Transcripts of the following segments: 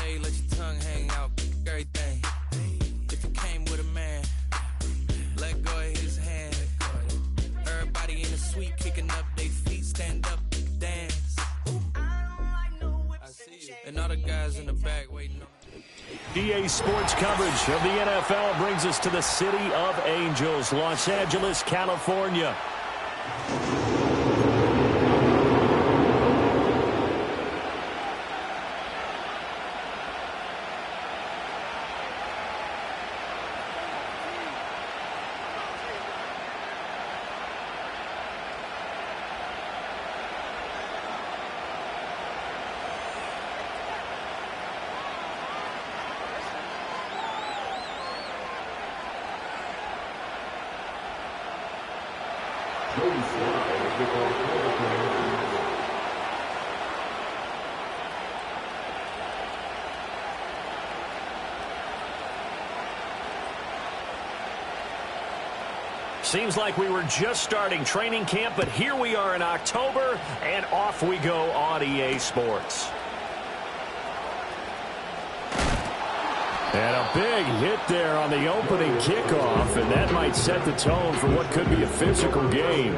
day, let your tongue hang out, everything. If you came with a man, let go of his hand. Everybody in the suite kicking up their feet, stand up, dance. I see you. And all the guys in the back waiting on. EA Sports coverage of the NFL brings us to the City of Angels, Los Angeles, California. Seems like we were just starting training camp, but here we are in October, and off we go on EA Sports. And a big hit there on the opening kickoff, and that might set the tone for what could be a physical game.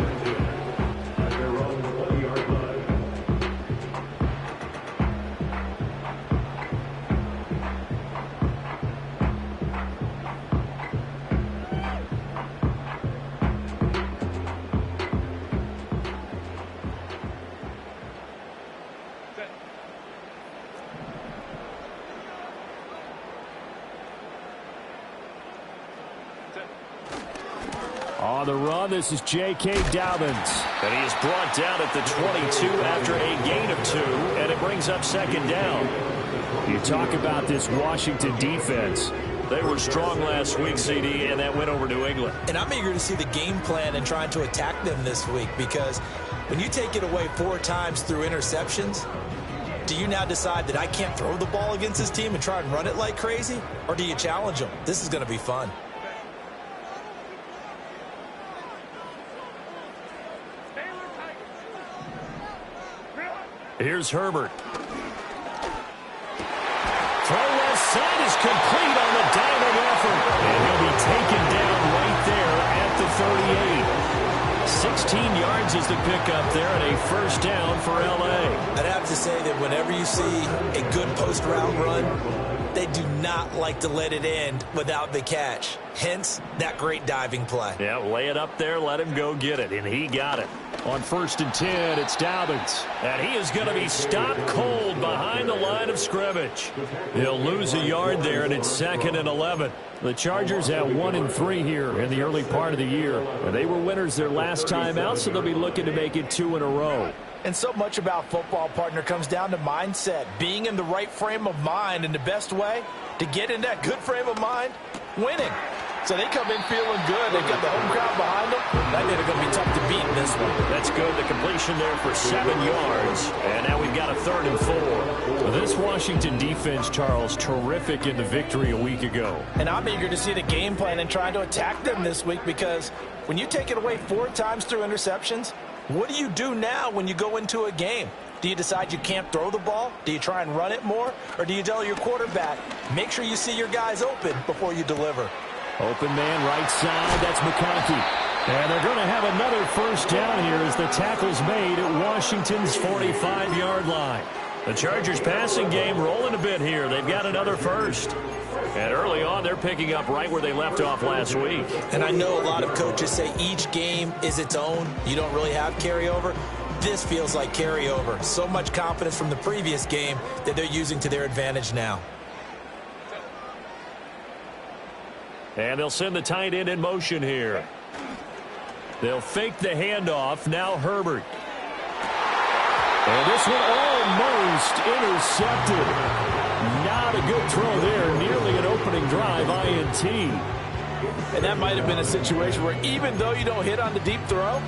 On the run, this is J.K. Dobbins. And he is brought down at the 22 after a gain of 2, and it brings up second down. You talk about this Washington defense. They were strong last week, CD, and that went over New England. And I'm eager to see the game plan and trying to attack them this week, because when you take it away 4 times through interceptions, do you now decide that I can't throw the ball against this team and try and run it like crazy? Or do you challenge them? This is going to be fun. Here's Herbert. Throw left side is complete on the diving effort. And he'll be taken down right there at the 38. 16 yards is the pickup there, and a first down for L.A. I'd have to say that whenever you see a good post-route run, they do not like to let it end without the catch. Hence, that great diving play. Yeah, lay it up there, let him go get it, and he got it. On 1st and 10, it's Dobbins. And he is going to be stopped cold behind the line of scrimmage. He'll lose a yard there, and it's 2nd and 11. The Chargers at 1-3 here in the early part of the year. And they were winners their last time out, so they'll be looking to make it 2 in a row. And so much about football, partner, comes down to mindset. Being in the right frame of mind, and the best way to get in that good frame of mind, winning. So they come in feeling good. They've got the home crowd behind them. That means they're going to be tough to beat in this one. That's good. The completion there for 7 yards. And now we've got a 3rd and 4. This Washington defense, Charles, terrific in the victory a week ago. And I'm eager to see the game plan and trying to attack them this week, because when you take it away 4 times through interceptions, what do you do now when you go into a game? Do you decide you can't throw the ball? Do you try and run it more? Or do you tell your quarterback, make sure you see your guys open before you deliver? Open man right side, that's McConkey. And they're going to have another first down here as the tackle's made at Washington's 45-yard line. The Chargers passing game rolling a bit here. They've got another first. And early on, they're picking up right where they left off last week. And I know a lot of coaches say each game is its own. You don't really have carryover. This feels like carryover. So much confidence from the previous game that they're using to their advantage now. And they'll send the tight end in motion here. They'll fake the handoff. Now Herbert. And this one almost intercepted. Not a good throw there. Nearly an opening drive INT. And that might have been a situation where even though you don't hit on the deep throw,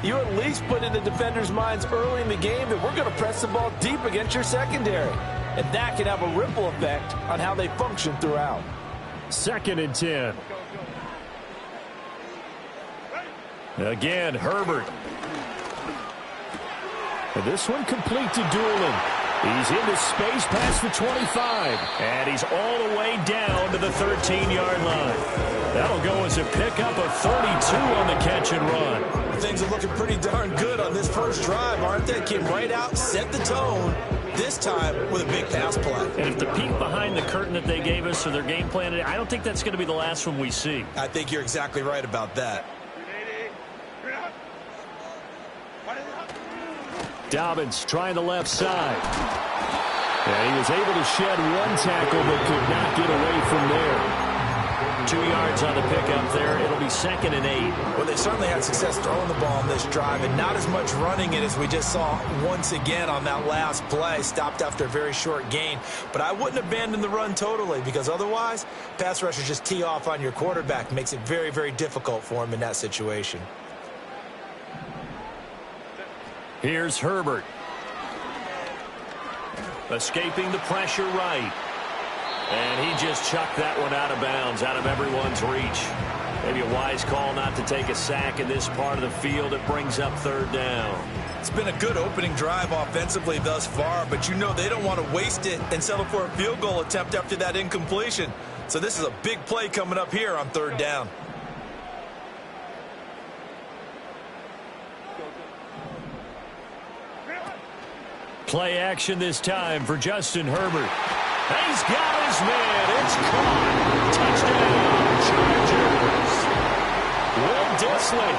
you at least put in the defenders' minds early in the game that we're going to press the ball deep against your secondary. And that can have a ripple effect on how they function throughout. 2nd and 10. Again, Herbert. And this one complete to Doolin. He's into space past the 25, and he's all the way down to the 13-yard line. That'll go as a pickup of 32 on the catch and run. Things are looking pretty darn good on this first drive, aren't they? Came right out, set the tone, this time with a big pass play. And if the peek behind the curtain that they gave us or their game plan, I don't think that's going to be the last one we see. I think you're exactly right about that. Dobbins trying the left side. And he was able to shed one tackle but could not get away from there. 2 yards on the pickup there. It'll be 2nd and 8. Well, they certainly had success throwing the ball on this drive and not as much running it as we just saw once again on that last play. Stopped after a very short gain. But I wouldn't abandon the run totally because otherwise, pass rushers just tee off on your quarterback. Makes it very, very difficult for him in that situation. Here's Herbert. Escaping the pressure right. And he just chucked that one out of bounds, out of everyone's reach. Maybe a wise call not to take a sack in this part of the field. It brings up 3rd down. It's been a good opening drive offensively thus far, but you know they don't want to waste it and settle for a field goal attempt after that incompletion. So this is a big play coming up here on 3rd down. Play action this time for Justin Herbert. He's got his man. It's caught. Touchdown, Chargers. Will Dissly,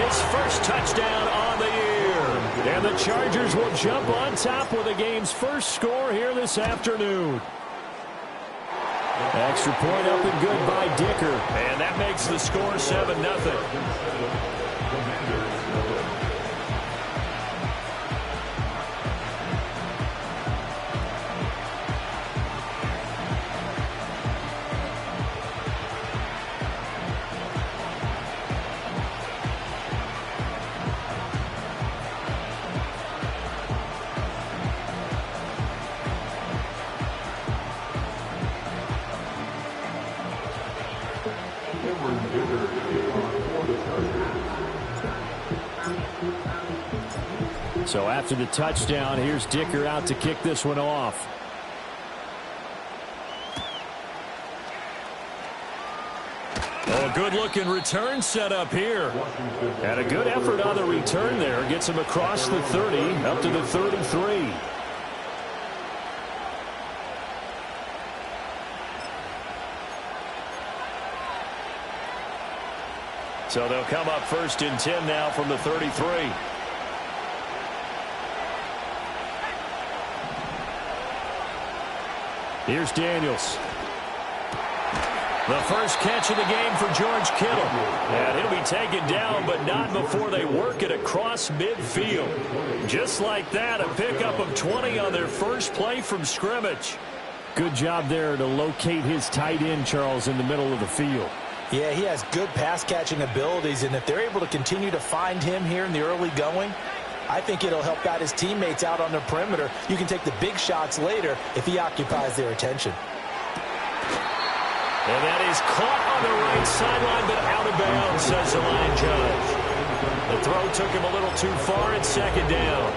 his first touchdown on the year. And the Chargers will jump on top with the game's first score here this afternoon. Extra point up and good by Dicker. And that makes the score 7-0. So after the touchdown, here's Dicker out to kick this one off. Oh, a good-looking return set up here. And a good effort on the return there. Gets him across the 30, up to the 33. So they'll come up 1st and 10 now from the 33. Here's Daniels. The first catch of the game for George Kittle. And he'll be taken down, but not before they work it across midfield. Just like that, a pickup of 20 on their first play from scrimmage. Good job there to locate his tight end, Charles, in the middle of the field. Yeah, he has good pass-catching abilities, and if they're able to continue to find him here in the early going, I think it'll help out his teammates out on the perimeter. You can take the big shots later if he occupies their attention. And that is caught on the right sideline, but out of bounds, says the line judge. The throw took him a little too far. It's 2nd down.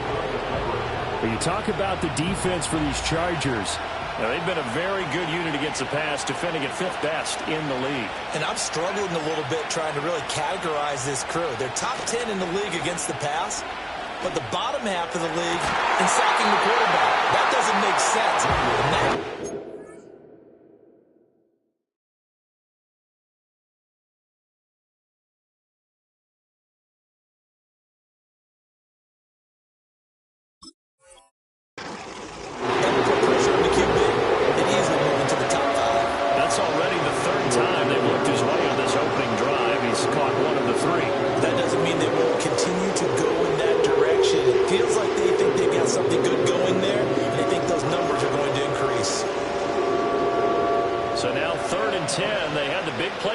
When you talk about the defense for these Chargers, now, they've been a very good unit against the pass, defending at 5th best in the league. And I'm struggling a little bit trying to really categorize this crew. They're top 10 in the league against the pass, but the bottom half of the league in sacking the quarterback. That doesn't make sense.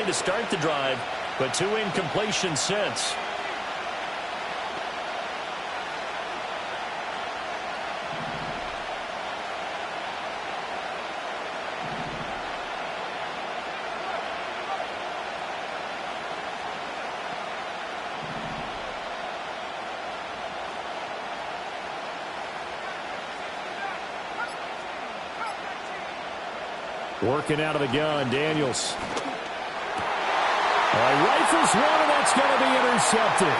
To start the drive, but 2 incompletions since. Working out of the gun, Daniels. Rifles one, and that's going to be intercepted.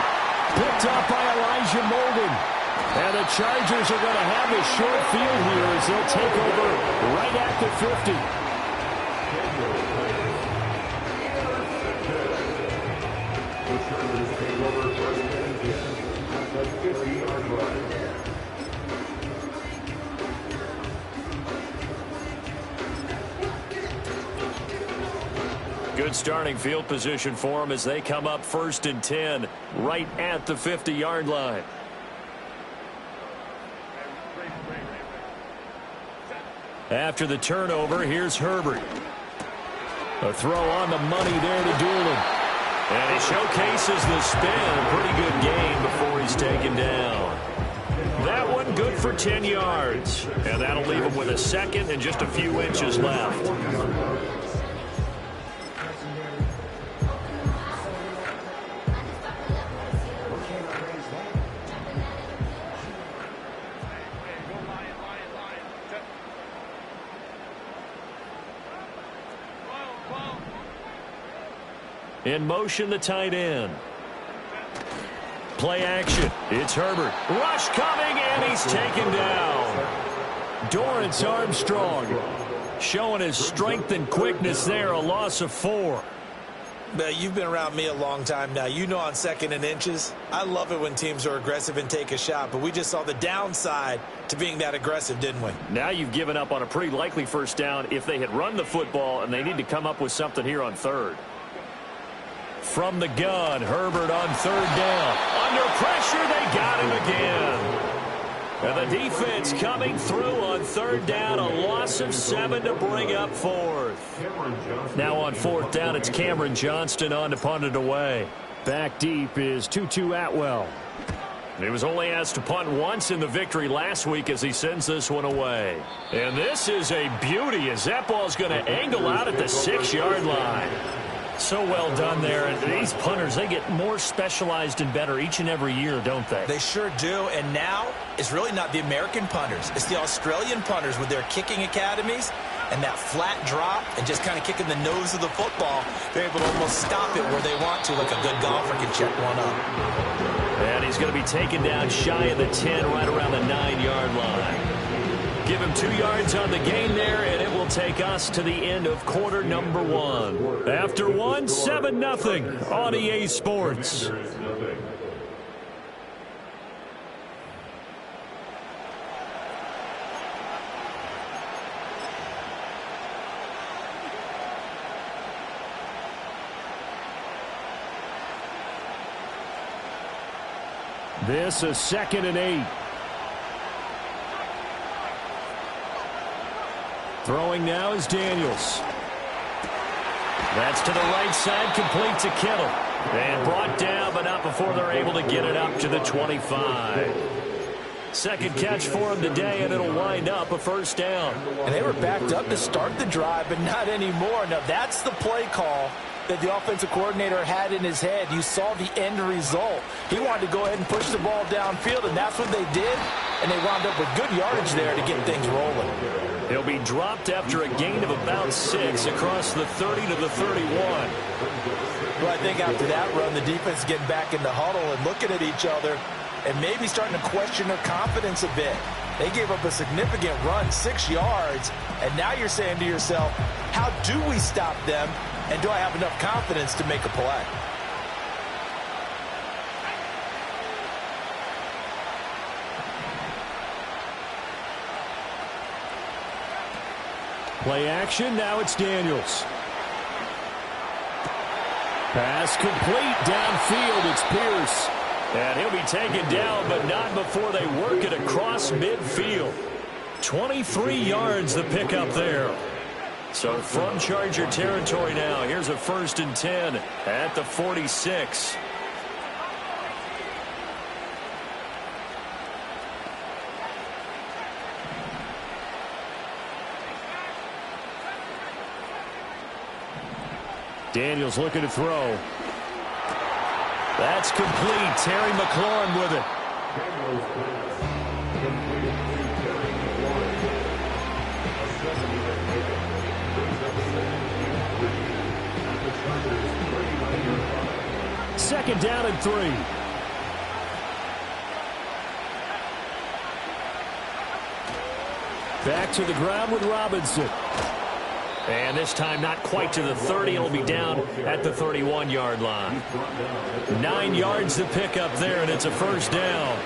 Picked up by Elijah Molden. And the Chargers are going to have a short field here as they'll take over right at the 50. Good starting field position for them as they come up 1st and 10 right at the 50-yard line. After the turnover, here's Herbert. A throw on the money there to Doolin. And he showcases the spin. A pretty good game before he's taken down. That one good for 10 yards. And that'll leave him with a second and just a few inches left. In motion, the tight end. Play action. It's Herbert. Rush coming, and he's taken down. Dorrance Armstrong showing his strength and quickness there. A loss of 4. Now, you've been around me a long time now. You know on 2nd and inches, I love it when teams are aggressive and take a shot. But we just saw the downside to being that aggressive, didn't we? Now you've given up on a pretty likely first down if they had run the football, and they need to come up with something here on 3rd. From the gun, Herbert on 3rd down. Under pressure, they got him again. And the defense coming through on 3rd down. A loss of 7 to bring up 4th. Now on 4th down, it's Cameron Johnston on to punt it away. Back deep is Tutu Atwell. He was only asked to punt once in the victory last week as he sends this one away. And this is a beauty as that ball's going to angle out at the 6-yard line. So well done there. And these punters, they get more specialized and better each and every year, don't they? They sure do. And now it's really not the American punters. It's the Australian punters with their kicking academies and that flat drop and just kind of kicking the nose of the football. They're able to almost stop it where they want to, like a good golfer can check one up. And he's going to be taken down shy of the 10, right around the 9-yard line. Give him 2 yards on the gain there, and it will take us to the end of quarter number 1. After 1, 7-0 on EA Sports. This is 2nd and 8. Throwing now is Daniels. That's to the right side, complete to Kittle. And brought down, but not before they're able to get it up to the 25. Second catch for him today, and it'll wind up a 1st down. And they were backed up to start the drive, but not anymore. Now, that's the play call that the offensive coordinator had in his head. You saw the end result. He wanted to go ahead and push the ball downfield, and that's what they did. And they wound up with good yardage there to get things rolling. He'll be dropped after a gain of about 6 across the 30 to the 31. Well, I think after that run, the defense is getting back in the huddle and looking at each other and maybe starting to question their confidence a bit. They gave up a significant run, 6 yards, and now you're saying to yourself, how do we stop them, and do I have enough confidence to make a play? Play action, now it's Daniels. Pass complete, downfield, it's Pierce. And he'll be taken down, but not before they work it across midfield. 23 yards the pickup there. So from Charger territory now, here's a 1st and 10 at the 46. Daniels looking to throw. That's complete. Terry McLaurin with it. second down and 3. Back to the ground with Robinson. And this time not quite to the 30. It'll be down at the 31-yard line. 9 yards to pick up there, and it's a first down.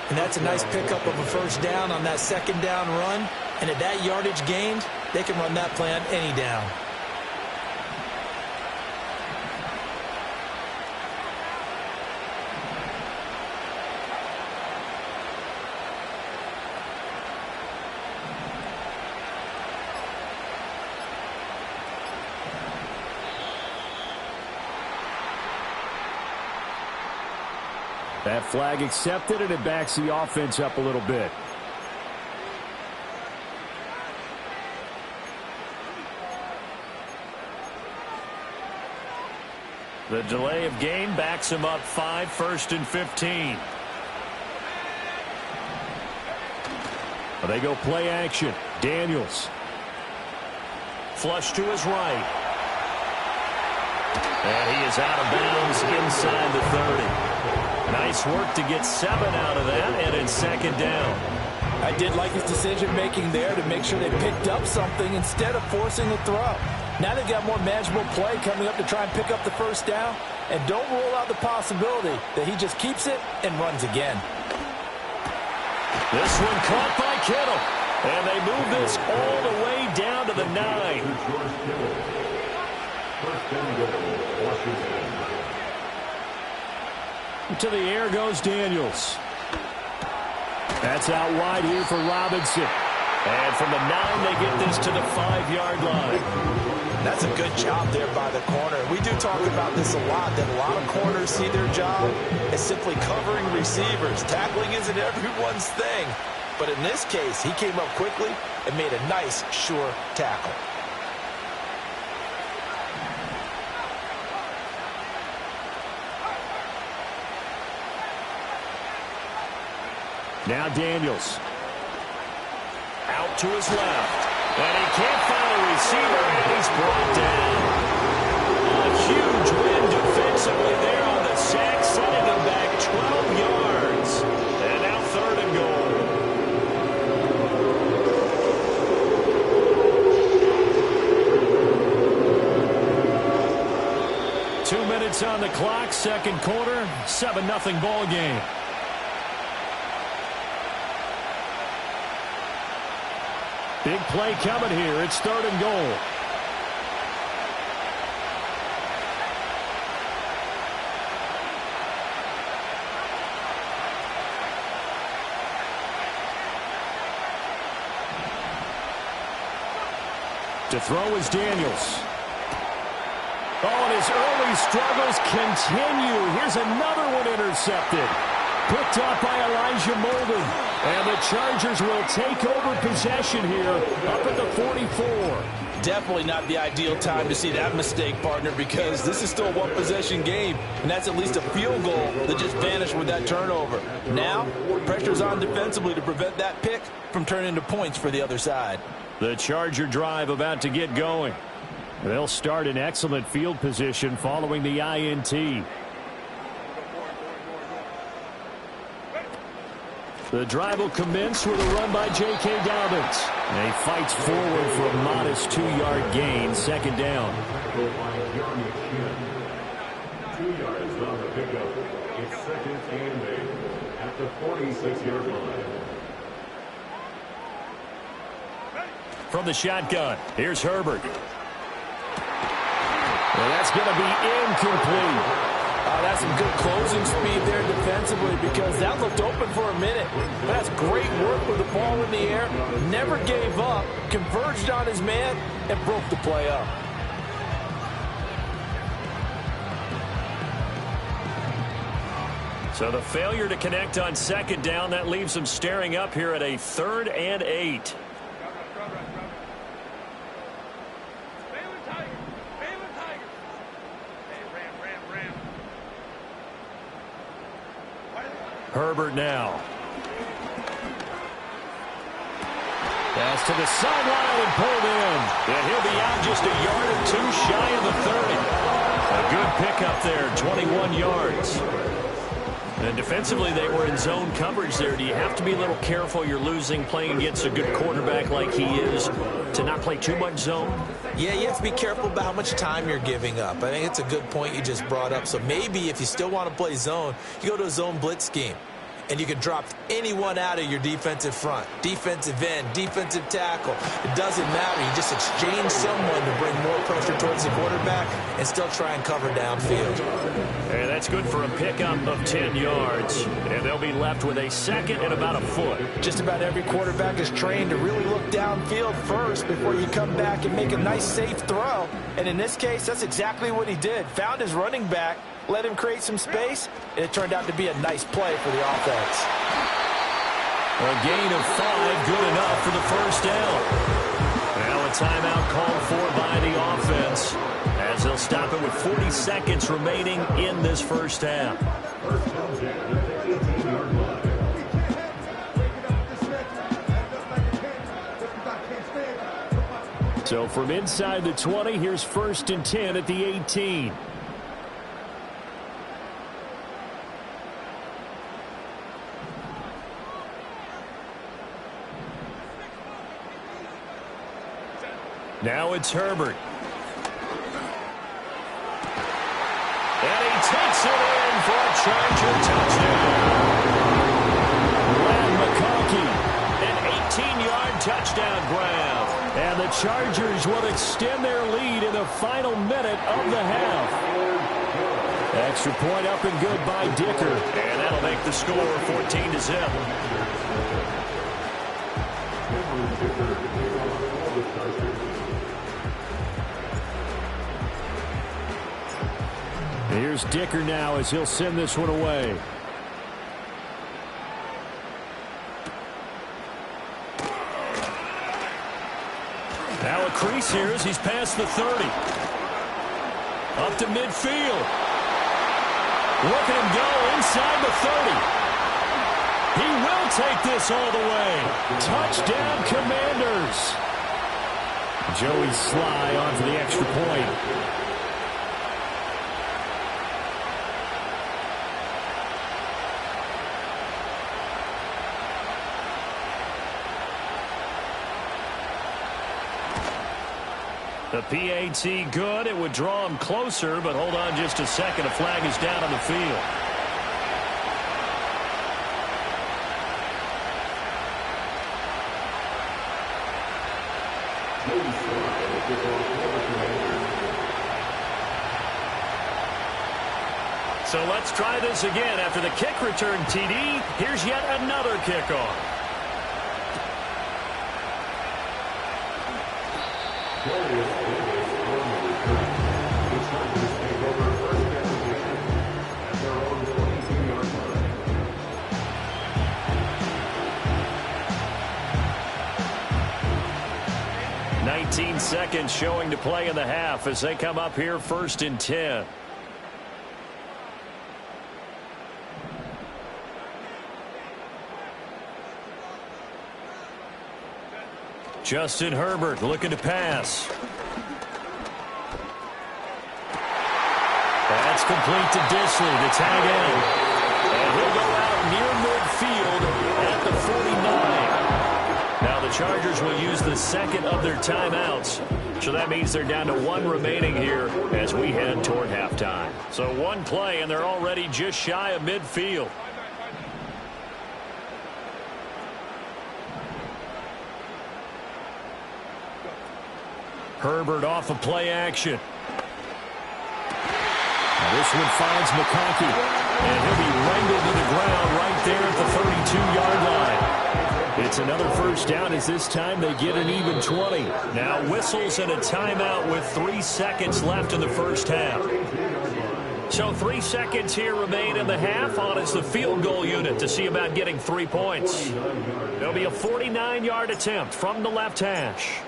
And that's a nice pickup of a first down on that second down run. And at that yardage gained, they can run that play on any down. That flag accepted, and it backs the offense up a little bit. The delay of game backs him up 5, 1st and 15. They go play action. Daniels. Flush to his right. And he is out of bounds inside the 30. Nice work to get 7 out of that, and it's second down. I did like his decision-making there to make sure they picked up something instead of forcing the throw. Now they've got more manageable play coming up to try and pick up the first down, and don't rule out the possibility that he just keeps it and runs again. This one caught by Kittle, and they move this all the way down to the 9. To the air goes Daniels. That's out wide here for Robinson. And from the 9, they get this to the 5-yard line. That's a good job there by the corner. We do talk about this a lot, that a lot of corners see their job as simply covering receivers. Tackling isn't everyone's thing. But in this case, he came up quickly and made a nice, sure tackle. Now Daniels. Out to his left. And he can't find a receiver, and he's brought down. A huge win defensively there on the sack, sending them back 12 yards. And now 3rd and goal. 2 minutes on the clock, second quarter, 7-0 ball game. Big play coming here. It's 3rd and goal. To throw is Daniels. Oh, and his early struggles continue. Here's another one intercepted. Picked up by Elijah Molden. And the Chargers will take over possession here up at the 44. Definitely not the ideal time to see that mistake, partner, because this is still a one-possession game, and that's at least a field goal that just vanished with that turnover. Now, pressure's on defensively to prevent that pick from turning into points for the other side. The Charger drive about to get going. They'll start in excellent field position following the INT. The drive will commence with a run by J.K. Dobbins. And he fights forward for a modest 2-yard gain, second down. 2 yards on the pickup. It's 2nd and 8 at the 46-yard line. From the shotgun, here's Herbert. And that's going to be incomplete. That's some good closing speed there defensively, because that looked open for a minute. That's great work with the ball in the air. Never gave up, converged on his man, and broke the play up. So the failure to connect on second down, that leaves them staring up here at a 3rd and 8. Herbert now. Pass to the sideline and pulled in. And he'll be out just a yard or 2 shy of the 30. A good pickup there, 21 yards. And defensively, they were in zone coverage there. Do you have to be a little careful? You're losing playing against a good quarterback like he is to not play too much zone? Yeah, you have to be careful about how much time you're giving up. I think it's a good point you just brought up. So maybe if you still want to play zone, you go to a zone blitz scheme. And you can drop anyone out of your defensive front, defensive end, defensive tackle. It doesn't matter. You just exchange someone to bring more pressure towards the quarterback and still try and cover downfield. And that's good for a pickup of 10 yards. And they'll be left with a second and about a foot. Just about every quarterback is trained to really look downfield first before you come back and make a nice, safe throw. And in this case, that's exactly what he did. Found his running back, let him create some space, and it turned out to be a nice play for the offense. A gain of 5, good enough for the first down. Now a timeout called for by the offense as they'll stop it with 40 seconds remaining in this first half. So from inside the 20, here's 1st and 10 at the 18. Now it's Herbert. And he takes it in for a Charger touchdown. Brad McConkey, an 18-yard touchdown grab. And the Chargers will extend their lead in the final minute of the half. Extra point up and good by Dicker. And that'll make the score 14-0. Here's Dicker now as he'll send this one away. Now a crease here as he's past the 30. Up to midfield. Look at him go inside the 30. He will take this all the way. Touchdown, Commanders. Joey Sly on for the extra point. The PAT good. It would draw him closer, but hold on just a second. A flag is down on the field. So let's try this again. After the kick return TD, here's yet another kickoff. Seconds showing to play in the half as they come up here 1st and 10. Justin Herbert looking to pass. That's complete to Disley, the tag end. And he'll go out near midfield at the 49. Now the Chargers will use the second of their timeouts. So that means they're down to 1 remaining here as we head toward halftime. So 1 play, and they're already just shy of midfield. Herbert off of play action. Now this one finds McConkey. And he'll be wrangled to the ground right there at the 32-yard line. It's another first down as this time they get an even 20. Now whistles and a timeout with 3 seconds left in the first half. So 3 seconds here remain in the half on as the field goal unit to see about getting 3 points. There'll be a 49-yard attempt from the left hash.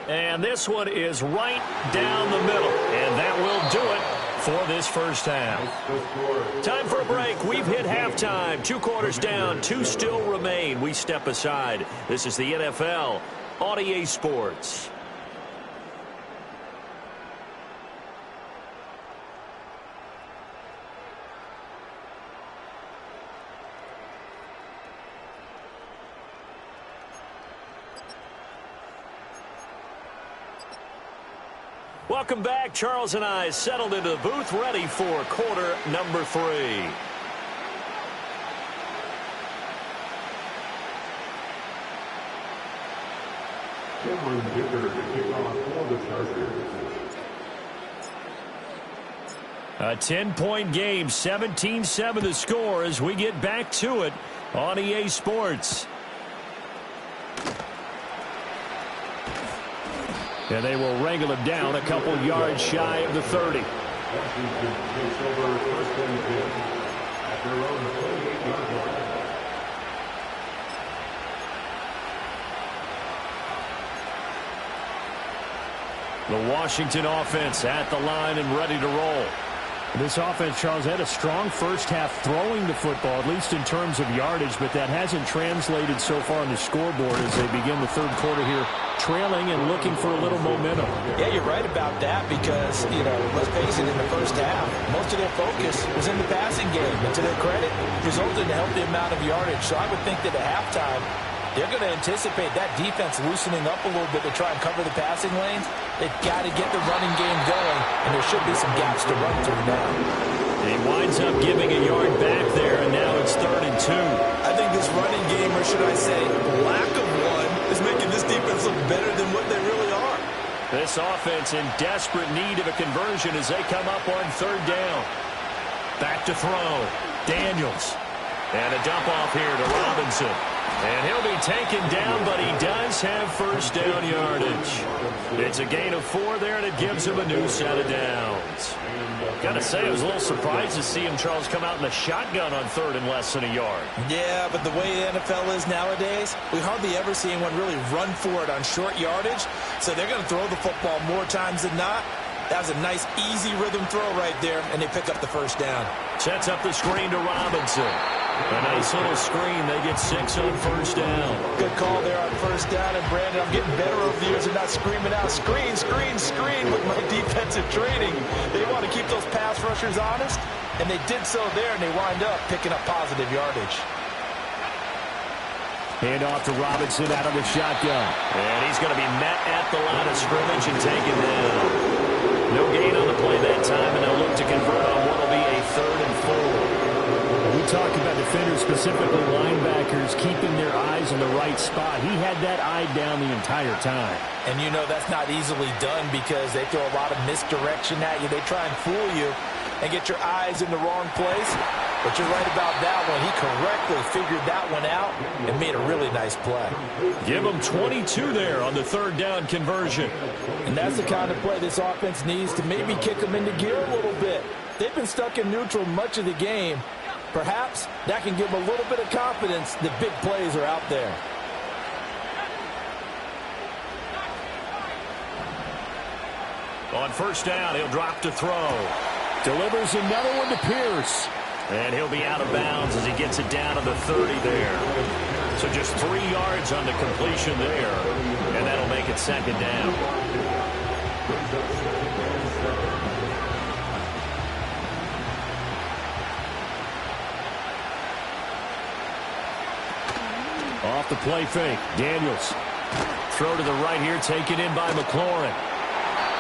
And this one is right down the middle. And that will do it for this first half. Time for a break. We've hit halftime. 2 quarters down, 2 still remain. We step aside. This is the NFL on EA Sports. Welcome back. Charles and I settled into the booth ready for quarter number 3. Cameron Dicker to kick off for the Chargers. A 10-point game, 17-7 the score as we get back to it on EA Sports. And they will wrangle him down a couple yards shy of the 30. Washington takes over first and 10 at their own 28-yard line. The Washington offense at the line and ready to roll. This offense, Charles, had a strong first half throwing the football, at least in terms of yardage, but that hasn't translated so far on the scoreboard as they begin the third quarter here, trailing and looking for a little momentum. Yeah, you're right about that because, let's face it, in the first half, most of their focus was in the passing game. And to their credit, resulted in a healthy amount of yardage. So I would think that at halftime, they're going to anticipate that defense loosening up a little bit to try and cover the passing lanes. They've got to get the running game going, and there should be some gaps to run through now. He winds up giving a yard back there, and now it's 3rd and 2. I think this running game, or should I say lack of one, is making this defense look better than what they really are. This offense in desperate need of a conversion as they come up on 3rd down. Back to throw. Daniels. And a dump off here to Robinson. And he'll be taken down, but he does have first down yardage. It's a gain of 4 there, and it gives him a new set of downs. Got to say, I was a little surprised to see him, Charles, come out in the shotgun on 3rd and less than a yard. Yeah, but the way the NFL is nowadays, we hardly ever see anyone really run for it on short yardage. So they're going to throw the football more times than not. That was a nice, easy rhythm throw right there, and they pick up the first down. Sets up the screen to Robinson. A nice little screen. They get 6 on first down. Good call there on first down. And, Brandon, I'm getting better over the years and not screaming out, screen, screen, screen with my defensive training. They want to keep those pass rushers honest, and they did so there, and they wind up picking up positive yardage. Hand off to Robinson out of the shotgun. And he's going to be met at the line of scrimmage and taken down. No gain on the play that time, and they'll look to convert on what will be a 3rd and 4. We talk about defenders, specifically linebackers, keeping their eyes in the right spot. He had that eye down the entire time. And that's not easily done because they throw a lot of misdirection at you. They try and fool you and get your eyes in the wrong place. But you're right about that one. He correctly figured that one out and made a really nice play. Give him 22 there on the 3rd down conversion. And that's the kind of play this offense needs to maybe kick them into gear a little bit. They've been stuck in neutral much of the game. Perhaps that can give them a little bit of confidence that big plays are out there. On first down, he'll drop to throw. Delivers another one to Pierce. And he'll be out of bounds as he gets it down to the 30 there. So just 3 yards on the completion there. And that'll make it 2nd down. Off the play fake. Daniels. Throw to the right here, taken in by McLaurin.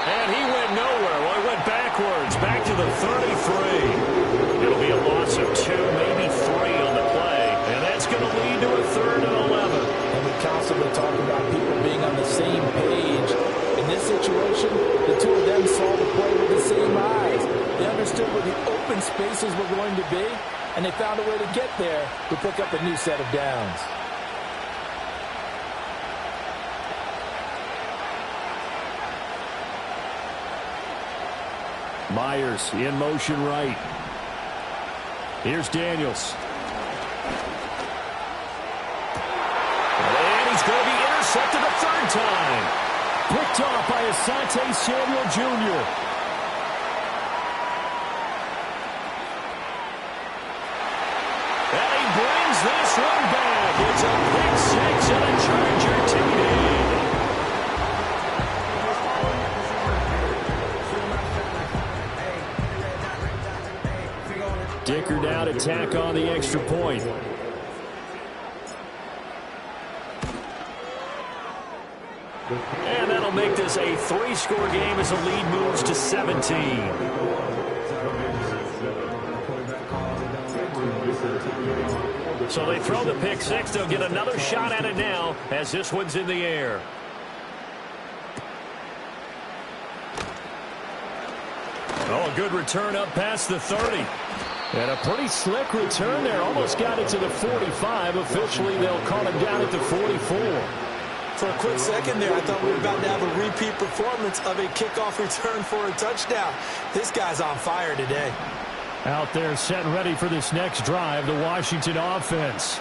And he went nowhere. Well, he went backwards. Back to the 33. It'll be a loss of 2, maybe 3 on the play. And that's going to lead to a 3rd and 11. And we constantly talk about people being on the same page. In this situation, the two of them saw the play with the same eyes. They understood where the open spaces were going to be, and they found a way to get there to pick up a new set of downs. Myers in motion right. Here's Daniels. And he's going to be intercepted a 3rd time. Picked off by Asante Samuel Jr. And he brings this one back. It's a pick 6 and a Charger TD. Dicker down to tack on the extra point. And that'll make this a 3-score game as the lead moves to 17. So they throw the pick six. They'll get another shot at it now as this one's in the air. Oh, a good return up past the 30. And a pretty slick return there. Almost got it to the 45. Officially, they'll call him down at the 44. For a quick second there, I thought we were about to have a repeat performance of a kickoff return for a touchdown. This guy's on fire today. Out there set ready for this next drive, the Washington offense.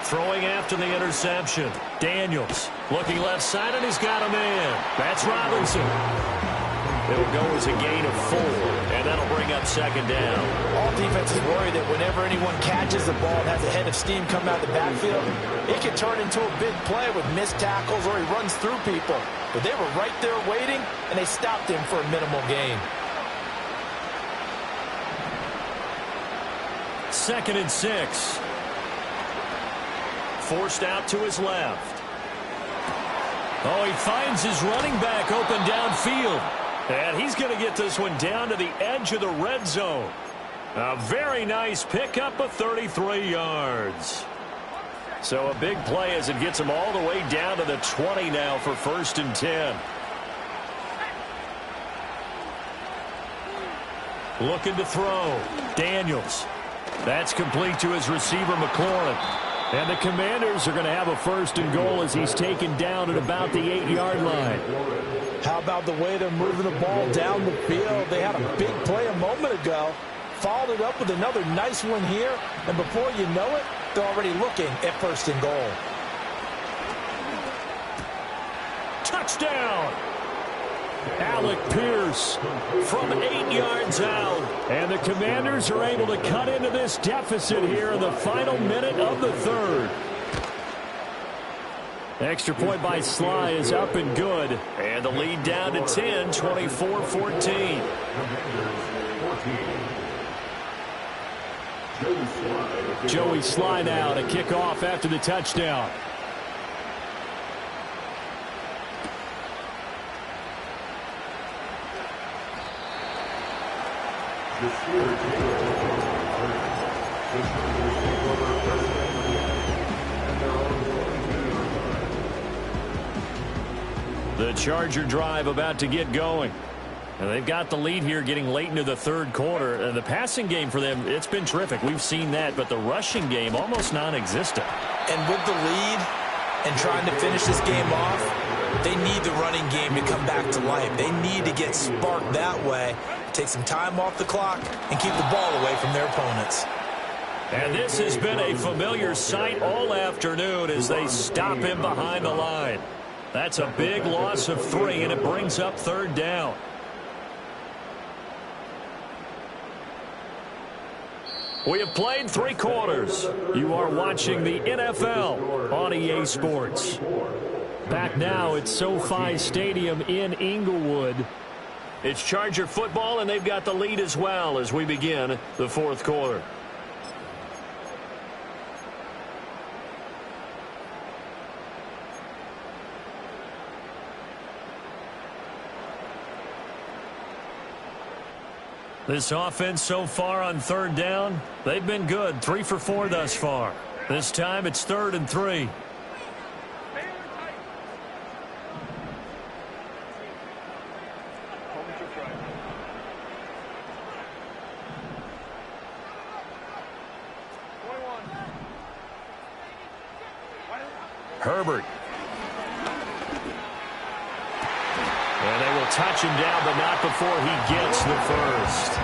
Throwing after the interception. Daniels looking left side, and he's got a man. That's Robinson. It'll go as a gain of 4, and that'll bring up second down. All defenses worry that whenever anyone catches the ball and has a head of steam come out the backfield, it can turn into a big play with missed tackles or he runs through people. But they were right there waiting, and they stopped him for a minimal gain. 2nd and 6. Forced out to his left. Oh, he finds his running back open downfield. And he's going to get this one down to the edge of the red zone. A very nice pickup of 33 yards. So a big play as it gets him all the way down to the 20 now for 1st and 10. Looking to throw. Daniels. That's complete to his receiver, McLaurin. And the Commanders are going to have a 1st and goal as he's taken down at about the 8-yard line. How about the way they're moving the ball down the field? They had a big play a moment ago. Followed it up with another nice one here. And before you know it, they're already looking at 1st and goal. Touchdown! Alec Pierce from 8 yards out. And the Commanders are able to cut into this deficit here in the final minute of the 3rd. Extra point by Sly is up and good. And the lead down to 10, 24-14. Joey Sly now to kick off after the touchdown. The Charger drive about to get going. And they've got the lead here getting late into the 3rd quarter. And the passing game for them, it's been terrific. We've seen that. But the rushing game, almost non-existent. And with the lead and trying to finish this game off, they need the running game to come back to life. They need to get sparked that way, take some time off the clock, and keep the ball away from their opponents. And this has been a familiar sight all afternoon as they stop him behind the line. That's a big loss of 3, and it brings up 3rd down. We have played 3 quarters. You are watching the NFL on EA Sports. Back now at SoFi Stadium in Inglewood. It's Charger football, and they've got the lead as well as we begin the 4th quarter. This offense so far on 3rd down, they've been good. 3 for 4 thus far. This time it's 3rd and 3. Herbert. And they will touch him down, but not before he gets the 1st.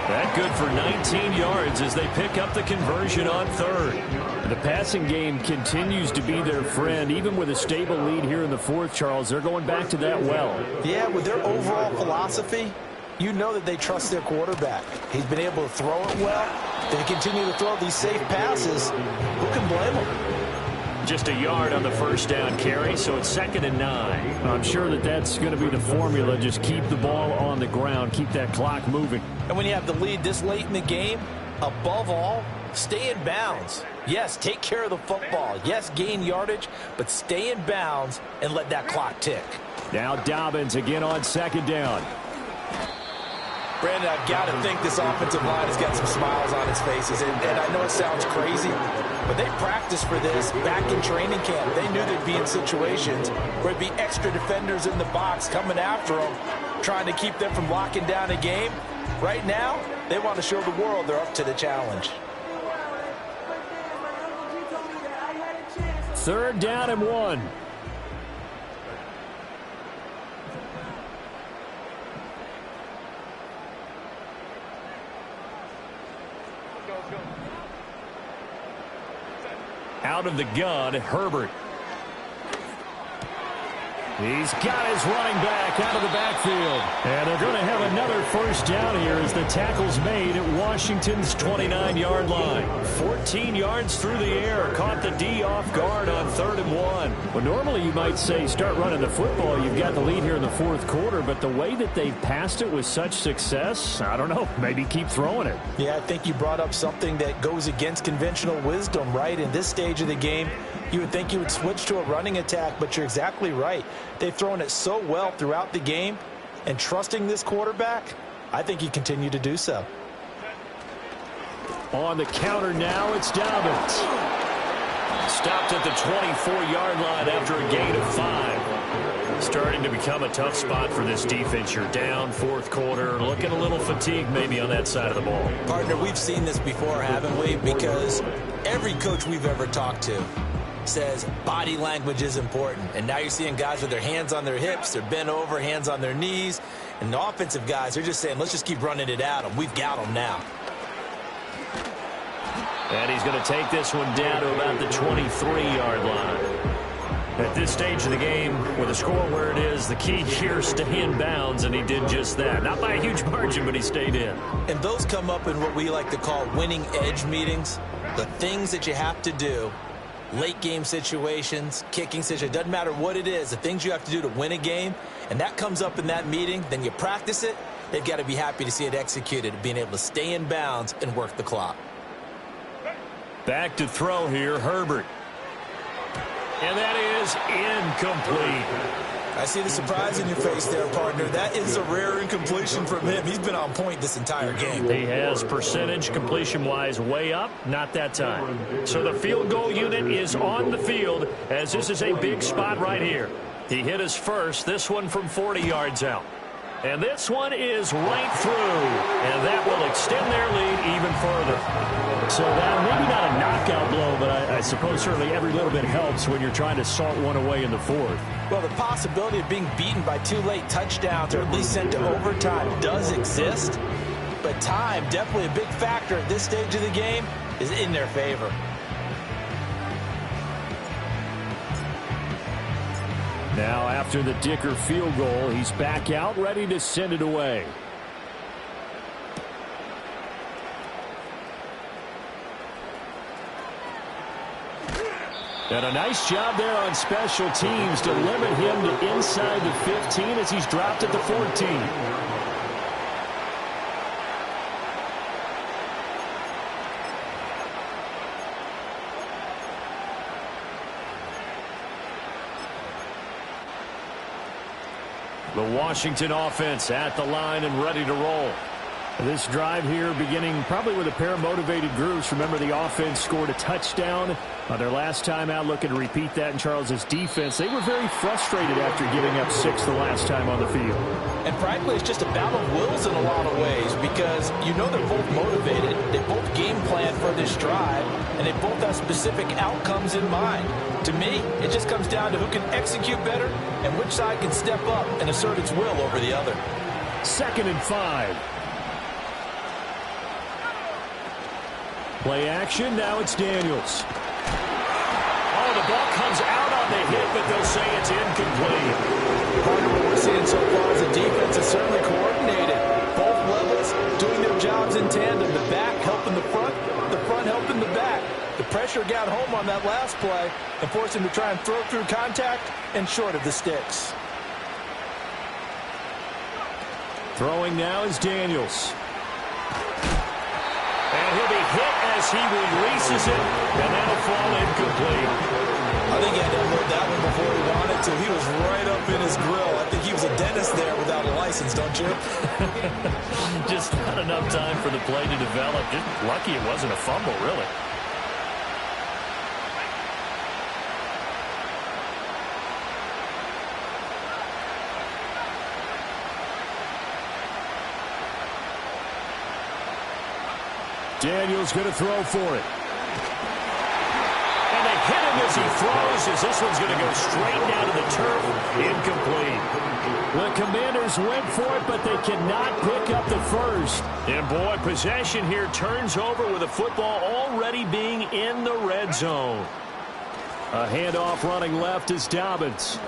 That good for 19 yards as they pick up the conversion on 3rd. The passing game continues to be their friend. Even with a stable lead here in the 4th, Charles, they're going back to that well. Yeah, with their overall philosophy, you know that they trust their quarterback. He's been able to throw it well. They continue to throw these safe passes. Who can blame them? Just a yard on the 1st down carry, so it's 2nd and 9. I'm sure that that's going to be the formula. Just keep the ball on the ground, keep that clock moving. And when you have the lead this late in the game, above all, Stay in bounds. Yes, take care of the football. Yes, gain yardage, but stay in bounds and let that clock tick. Now Dobbins again on second down. Brandon, I've got to think this offensive line has got some smiles on its faces. And I know it sounds crazy, but they practiced for this back in training camp. They knew they'd be in situations where there'd be extra defenders in the box coming after them, trying to keep them from locking down a game. Right now, they want to show the world they're up to the challenge. 3rd down and 1. Out of the gun, Herbert. He's got his running back out of the backfield. And they're going to have another first down here as the tackle's made at Washington's 29-yard line. 14 yards through the air. Caught the D off guard on 3rd and 1. Well, normally you might say start running the football. You've got the lead here in the 4th quarter. But the way that they've passed it with such success, I don't know, maybe keep throwing it. Yeah, I think you brought up something that goes against conventional wisdom, right? In this stage of the game, you would think you would switch to a running attack, but you're exactly right. They've thrown it so well throughout the game, and trusting this quarterback, I think you continue to do so. On the counter now, it's Dobbins. Stopped at the 24-yard line after a gain of 5. Starting to become a tough spot for this defense. You're down 4th quarter, looking a little fatigued maybe on that side of the ball. Partner, we've seen this before, haven't we? Because every coach we've ever talked to says body language is important. And now you're seeing guys with their hands on their hips, they're bent over, hands on their knees. And the offensive guys, they're just saying, let's just keep running it at them. We've got them now. And he's going to take this one down to about the 23-yard line. At this stage of the game, with the score where it is, the key here is stay in bounds, and he did just that. Not by a huge margin, but he stayed in. And those come up in what we like to call winning edge meetings. The things that you have to do, late game situations, kicking situations, doesn't matter what it is, the things you have to do to win a game, and that comes up in that meeting, then you practice it, they've got to be happy to see it executed, being able to stay in bounds and work the clock. Back to throw here, Herbert. And that is incomplete. I see the surprise in your face there, partner. That is a rare incompletion from him. He's been on point this entire game. He has percentage completion-wise way up, not that time. So the field goal unit is on the field as this is a big spot right here. He hit his first, this one from 40 yards out. And this one is right through, and that will extend their lead even further. So that maybe not a knockout blow, but I suppose certainly every little bit helps when you're trying to salt one away in the 4th. Well, the possibility of being beaten by 2 late touchdowns or at least sent to overtime does exist, but time, definitely a big factor at this stage of the game, is in their favor. Now, after the Dicker field goal, he's back out, ready to send it away. And a nice job there on special teams to limit him to inside the 15 as he's dropped at the 14. The Washington offense at the line and ready to roll. This drive here beginning probably with a pair of motivated groups. Remember, the offense scored a touchdown on their last time out. Looking to repeat that in Charles's defense. They were very frustrated after giving up 6 the last time on the field. And frankly, it's just a battle of wills in a lot of ways because you know they're both motivated. They both game plan for this drive, and they both have specific outcomes in mind. To me, it just comes down to who can execute better and which side can step up and assert its will over the other. 2nd and 5. Play action, now it's Daniels. Oh, the ball comes out on the hit, but they'll say it's incomplete. Part of what we're seeing so far is the defense is certainly coordinated. Both levels doing their jobs in tandem. The back helping the front helping the back. The pressure got home on that last play and forced him to try and throw through contact and short of the sticks. Throwing now is Daniels. And he'll be hit as he releases it, and that'll fall incomplete. I think he had to unload that one before he wanted to. He was right up in his grill. I think he was a dentist there without a license, don't you? Just not enough time for the play to develop. Just lucky it wasn't a fumble, really. Daniel's going to throw for it. And they hit him as he throws, as this one's going to go straight down to the turf. Incomplete. The Commanders went for it, but they cannot pick up the first. And, boy, possession here turns over with the football already being in the red zone. A handoff running left is Dobbins.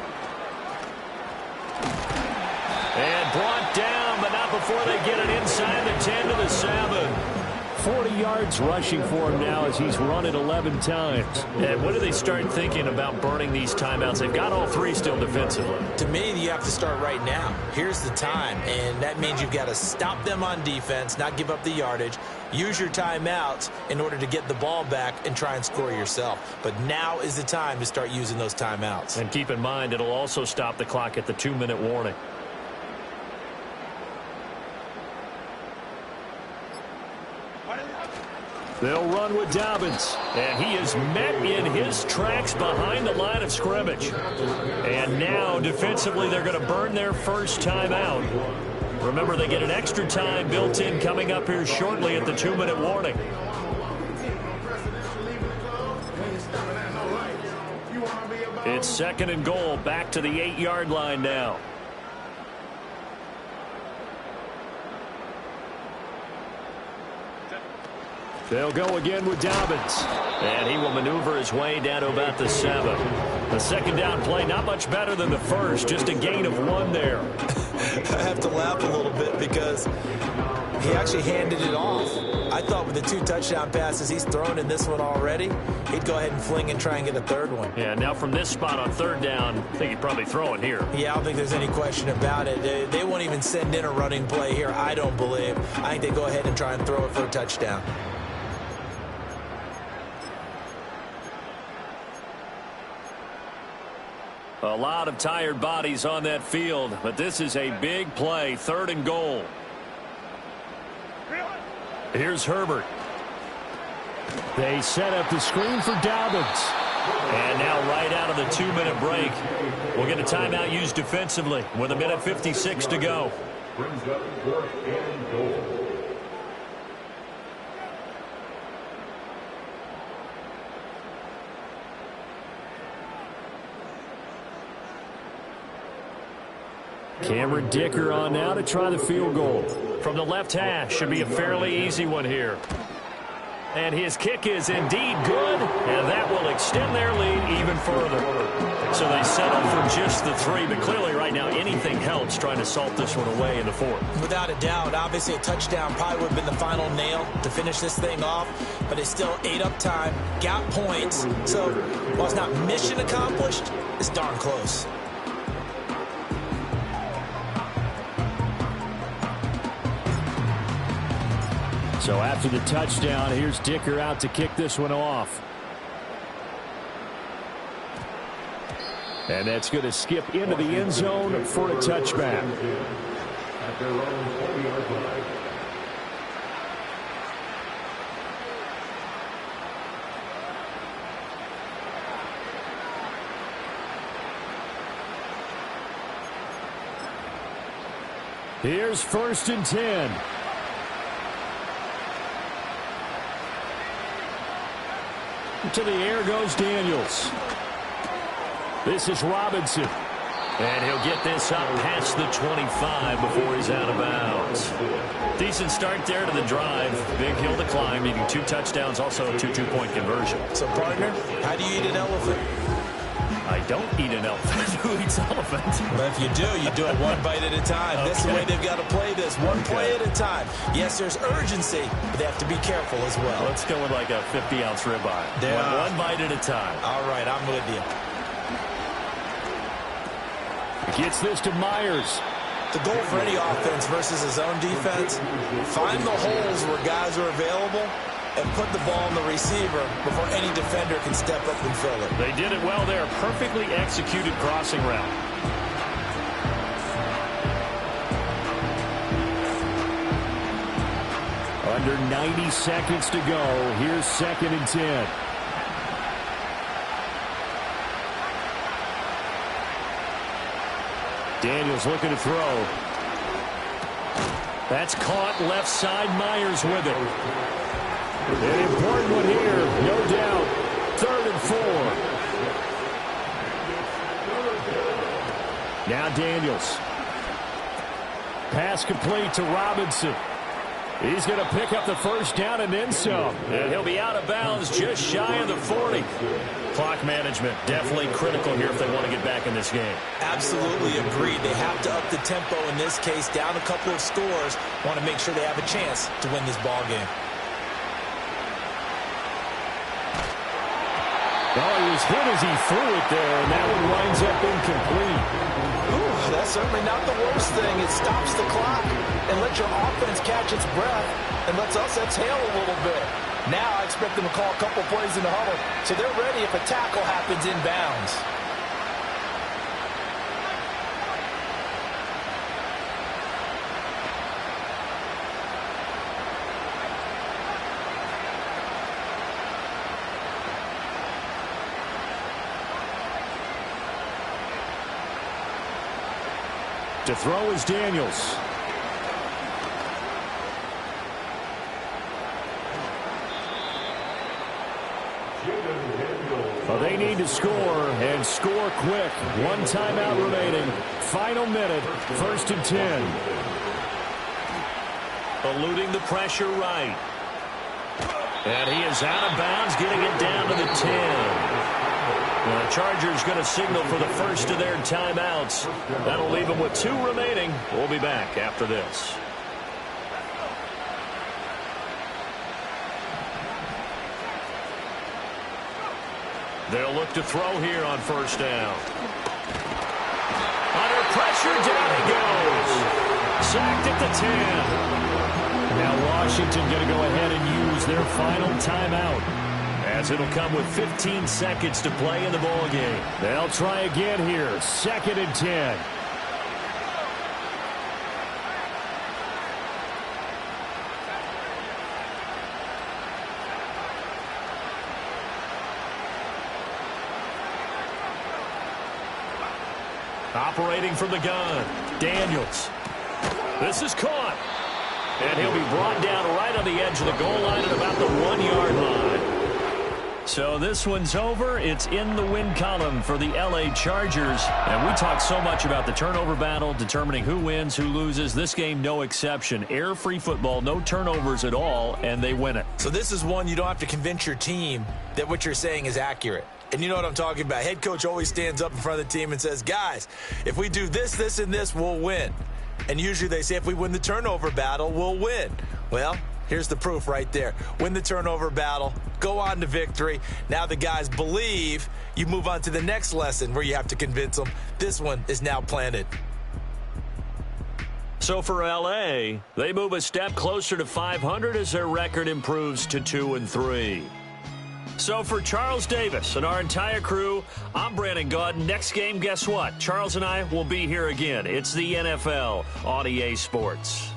And brought down, but not before they get it inside the 10 to the 7. 40 yards rushing for him now as he's run it 11 times. And when do they start thinking about burning these timeouts? They've got all three still defensively. To me, you have to start right now. Here's the time, and that means you've got to stop them on defense, not give up the yardage, use your timeouts in order to get the ball back and try and score yourself. But now is the time to start using those timeouts. And keep in mind, it'll also stop the clock at the 2-minute warning. They'll run with Dobbins. And he is met in his tracks behind the line of scrimmage. And now, defensively, they're going to burn their first timeout. Remember, they get an extra time built in coming up here shortly at the 2-minute warning. It's 2nd and goal, back to the 8-yard line now. They'll go again with Dobbins. And he will maneuver his way down to about the 7. The second down play, not much better than the first, just a gain of 1 there. I have to laugh a little bit because he actually handed it off. I thought with the 2 touchdown passes he's thrown in this one already, he'd go ahead and fling and try and get a third one. Yeah, now from this spot on 3rd down, I think he'd probably throw it here. Yeah, I don't think there's any question about it. They won't even send in a running play here, I don't believe. I think they go ahead and try and throw it for a touchdown. A lot of tired bodies on that field, but this is a big play, 3rd and goal. Here's Herbert. They set up the screen for Dobbins. And now right out of the 2-minute break, we'll get a timeout used defensively with 1:56 to go. Brings up 4th and goal. Cameron Dicker on now to try the field goal. From the left hash, should be a fairly easy one here. And his kick is indeed good, and that will extend their lead even further. So they settle for just the 3, but clearly right now anything helps trying to salt this one away in the 4th. Without a doubt, obviously a touchdown probably would have been the final nail to finish this thing off, but it's still ate up time, got points. So while it's not mission accomplished, it's darn close. So after the touchdown, here's Dicker out to kick this one off. And that's going to skip into the end zone for a touchback. At their own 40-yard line. Here's 1st and 10. To the air goes Daniels. This is Robinson. And he'll get this up past the 25 before he's out of bounds. Decent start there to the drive. Big hill to climb, needing 2 touchdowns, also a 2 two-point conversion. So, partner, how do you eat an elephant? I don't eat an elephant. Who eats elephant? Well, if you do it 1 bite at a time. Okay. That's the way they've got to play this, 1 play at a time. Yes, there's urgency, but they have to be careful as well. Let's go with like a 50-ounce ribeye. One bite at a time. All right, I'm with you. Gets this to Myers. The goal for any offense versus his own defense, find the holes where guys are available and put the ball in the receiver before any defender can step up and fill it. They did it well there. Perfectly executed crossing route. Under 90 seconds to go. Here's 2nd and 10. Daniels looking to throw. That's caught left side. Myers with it. An important one here, no doubt. 3rd and 4. Now Daniels. Pass complete to Robinson. He's going to pick up the first down and then some. And he'll be out of bounds just shy of the 40. Clock management definitely critical here if they want to get back in this game. Absolutely agreed. They have to up the tempo in this case, down a couple of scores. Want to make sure they have a chance to win this ball game. Well, he was hit as he threw it there, and that one winds up incomplete. Ooh, that's certainly not the worst thing. It stops the clock and lets your offense catch its breath and lets us exhale a little bit. Now I expect them to call a couple plays in the huddle so they're ready if a tackle happens inbounds. To throw is Daniels. Well, they need to score, and score quick. 1 timeout remaining. Final minute, 1st and 10. Eluding the pressure right. And he is out of bounds, getting it down to the 10. The Chargers going to signal for the first of their timeouts. That'll leave them with 2 remaining. We'll be back after this. They'll look to throw here on 1st down. Under pressure, down he goes. Sacked at the 10. Now Washington going to go ahead and use their final timeout, as it'll come with 15 seconds to play in the ball game. They'll try again here. 2nd and 10. Operating from the gun, Daniels. This is caught. And he'll be brought down right on the edge of the goal line at about the 1-yard line. So this one's over. It's in the win column for the LA Chargers. And we talk so much about the turnover battle, determining who wins, who loses. This game, no exception. Air-free football, no turnovers at all, and they win it. So this is one you don't have to convince your team that what you're saying is accurate. And you know what I'm talking about. Head coach always stands up in front of the team and says, guys, if we do this, this, and this, we'll win. And usually they say if we win the turnover battle, we'll win. Well, here's the proof right there. Win the turnover battle, go on to victory. Now the guys believe. You move on to the next lesson where you have to convince them. This one is now planted. So for LA, they move a step closer to 500 as their record improves to 2-3. So for Charles Davis and our entire crew, I'm Brandon Gaudin. Next game, guess what? Charles and I will be here again. It's the NFL on EA Sports.